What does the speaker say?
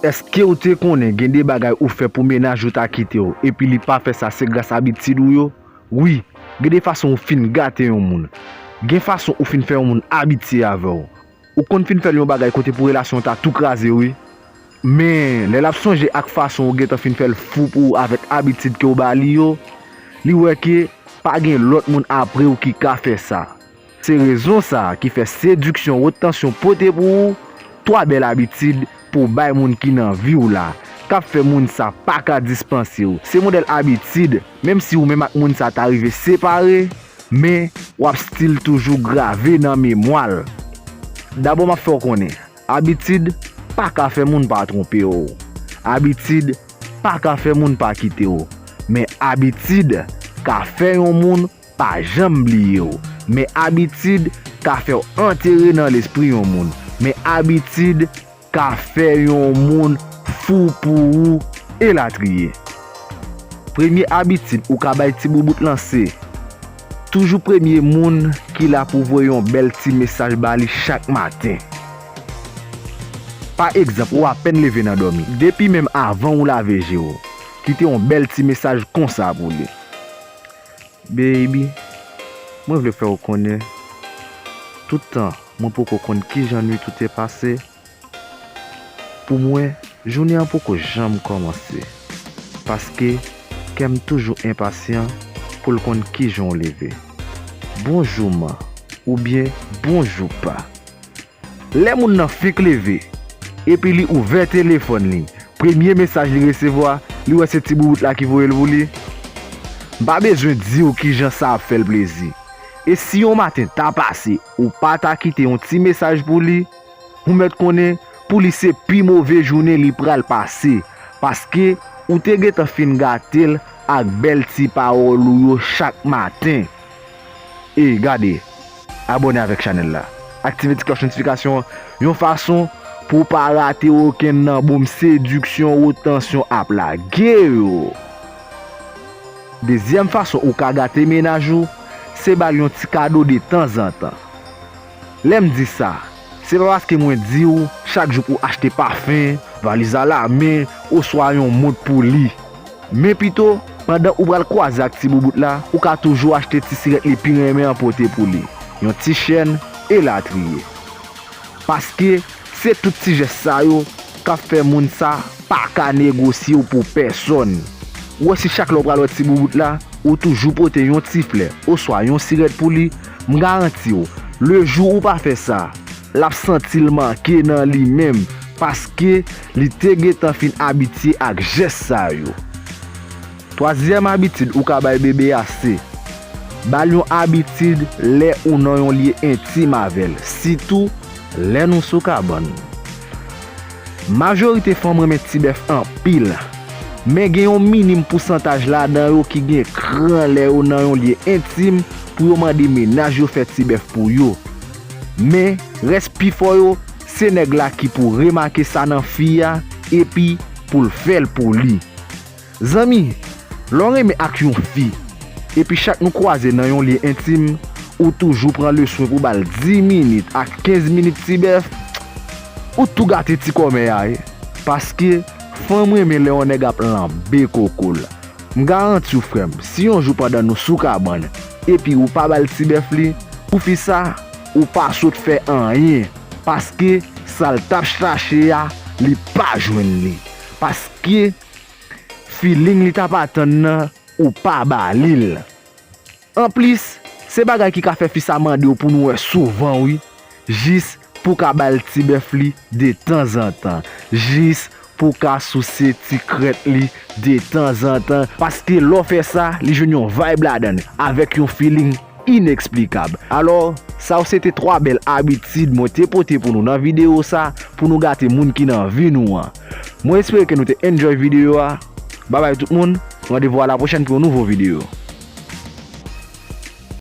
Est-ce que ou te konnen gen des bagay ou fait pour ménage ou ta quitté ou et puis li pas fait ça c'est grâce à habitude ou yo? Oui, gen des façon ou fin gâter yon moun. Gen façon ou fin faire yon moun habitué avec ou. Ou kon fin faire yon bagay côté pour relation ta tout crasé oui. Mais les l'a songe ak façon ou gen ta fin faire fou pour avec habitude que ou ba li yo, li wè que pas gen l'autre moun après ou qui ka fait ça. C'est raison ça qui fait séduction, retention poté pour trois belles habitudes pour bay moun qui nan vi ou la. Kap fait moun ça pas ka dispenser ou. C'est modèle habitude, même si ou même ak moun ça t'arrive séparé, mais ou ap style toujours gravé dans mémoire. D'abord m'a fait connaître, habitude pas ka fait moun pas tromper ou. Habitude pas ka fait moun pas quitter ou. Mais habitude ka fait yon moun pas jamais oublier ou. Mais habitude ka fait enterrer dans l'esprit yon moun. Mais habitude ka fait yon moun fou pour ou et la trier. Premier habitude ou ka bay ti boubout lancé. Toujours premier moun qui la pour voyon bel ti message bali chaque matin. Par exemple, ou à peine levé dans dormi, depuis même avant ou la veille ou, qui te un bel ti message comme ça pour lui. Baby, moi je veux faire connaître tout le temps, moi pour qu'on connaisse qui j'en ai tout est passé. Pour moi, journée un peu que j'aime commencer. Parce que j'aime toujours impatient pour le connaître qui j'en levé. Bonjour ma, ou bien bonjour pas. Les moun nan fik levé. Et puis li ouvert téléphone li. Premier message li recevoir, li wè se ti bout là qui voye le vouli. Pas besoin di ou qui j'en ça fait le plaisir. Et si yon matin ta passé ou pas ta quitté un petit message pour lui, ou met connaît pour lui c'est pi mauvais journée li pral passer parce que ou te get fin gâtel ak bel ti parole ou yo chaque matin. Et regardez, abonnez avec channel là. Activez la cloche notification, yon façon pour pas rater aucun nan boum séduction ou tension ap la guerre. Deuxième façon ou ka gâter ménage ou, c'est bal yon ti cadeau de temps en temps. L'aime dit ça, c'est pas parce que moi dit ou chaque jour pour acheter parfum, valise à la main ou soit yon mode pour li. Mais plutôt pendant ou pral croiser ak ti boubout là, ou ka toujours acheter ti siret li pi remè emporter pour li. Yon ti chaîne et la trier. Parce que c'est tout ti geste ça yo ka fait moun ça pas ka négocier ou pour personne. Ou si chaque lò pral ti boubout là, ou toujours porter yon ti fleur, ou soit yon siret pour li, m garanti ou, le jour ou pas fait ça, l'a senti le manqué dans li même parce que li te getan fin habitué ak geste ça yo. Troisième habitude ou ka bay bébé assez. Bal yon habitude les ou nan yon lié intime avec, surtout les nou sou kabon. Majorité femme remet ti bef en pile. Mais gen yon minime pourcentage là dans yo qui gen cran les ou nan yon lié intime pour yo mande ménage yo fait ti bef pour yo. Mais reste pi fort yo, c'est nèg la qui pour remarquer ça nan fille et puis pour le faire pour lui. Zami, l'on reme ak yon fille et puis chaque nous croiser dans yon lieu intime ou toujours prend le soin pour bal 10 minutes à 15 minutes ti bef ou tout gâter ti comme parce que femme reme le on nèg ap lan be kokol. M garanti ou frère, si on joue pendant nous sous cabane et puis ou pas bal ti bef li, ou fi ça ou pas saute fait rien parce que ça le tap chercher ya li pas joindre li parce que feeling li tap attendre ou pas balil. En plus, c'est bagay qui ka fait fi sa mande ou pour nous souvent oui, juste pour ka bal ti bef li de temps en temps, juste pour ka soucier ti crête li de temps en temps parce que l'on fait ça, li joue yon vibe la donne avec yon feeling inexplicable. Alors, ça c'était trois belles habitudes moi te porté pour nous dans vidéo ça pour nous gâter moun qui nan vi nous. Moi j'espère que nous te enjoy vidéo. Bye bye tout le monde. Rendez-vous à la prochaine pour une nouvelle vidéo.